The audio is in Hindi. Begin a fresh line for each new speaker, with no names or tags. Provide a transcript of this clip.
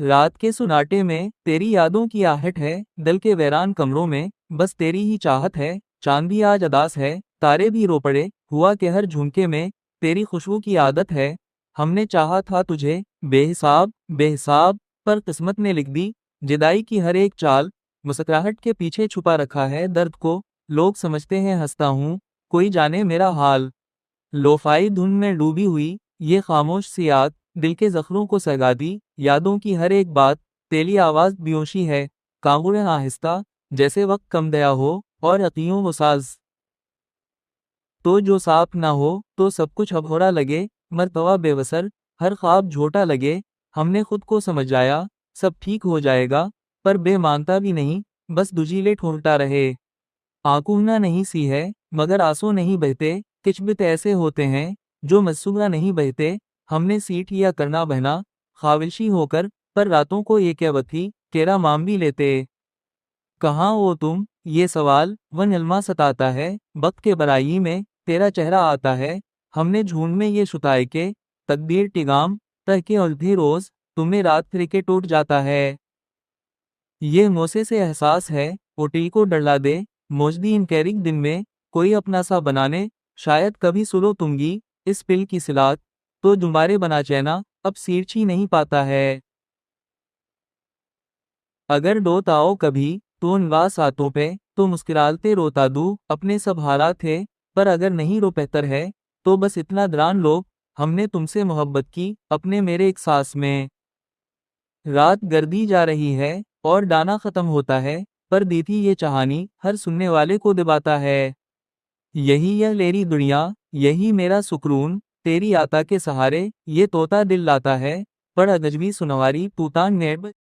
रात के सुनाटे में तेरी यादों की आहट है, दिल के वीरान कमरों में बस तेरी ही चाहत है। चांद भी आज अदास है, तारे भी रो पड़े, हुआ के हर झुमके में तेरी खुशबू की आदत है। हमने चाहा था तुझे बेहिसाब बेहिसाब, पर किस्मत ने लिख दी जुदाई की हर एक चाल। मुस्कुराहट के पीछे छुपा रखा है दर्द को, लोग समझते हैं हंसता हूँ, कोई जाने मेरा हाल। लोफाई धुन में डूबी हुई ये खामोश सी याद दिल के जख्मों को सगा दी। यादों की हर एक बात तेरी आवाज बेहोशी है, कांगुए आहिस्ता जैसे वक्त कम दया हो और अतियों वो साज। तो जो साफ ना हो तो सब कुछ अभोरा लगे, मर्तवा बेवसर हर ख्वाब झोटा लगे। हमने खुद को समझाया सब ठीक हो जाएगा, पर बेमानता भी नहीं, बस दुजीले ठोंकता रहे। आंखों ना नहीं सी है मगर आंसू नहीं बहते, किचबित ऐसे होते हैं जो मसूरा नहीं बहते। हमने सीट लिया करना बहना ख्वाहिशी होकर, पर रातों को ये क्या बथी तेरा माम भी लेते। कहाँ हो तुम ये सवाल वन इल्मा सताता है, वक्त के बराई में तेरा चेहरा आता है। हमने झूठ में ये शुताए के तकदीर टिगाम तह के उलझे रोज तुम्हें रात फिर टूट जाता है। ये मोसे से एहसास है ओटी को डरला दे, मोजदी इन कैरिक दिन में कोई अपना सा बनाने। शायद कभी सुनो तुमगी इस पिल की सिलात, तो दुबारे बना चैना अब सीर्च ही नहीं पाता है। अगर डोत आओ कभी तो निवास आतों पे, तो मुस्कुराते रोता दूं अपने सब हालात थे। पर अगर नहीं रो बेहतर है तो बस इतना दरान लो, हमने तुमसे मोहब्बत की अपने मेरे एक सांस में। रात गर्दी जा रही है और डाना खत्म होता है, पर देती ये कहानी हर सुनने वाले को दिबाता है। यही यह लेरी दुनिया, यही मेरा सुकून, तेरी आता के सहारे ये तोता दिल लाता है। पर अजनबी सुनवारी तूतान नेब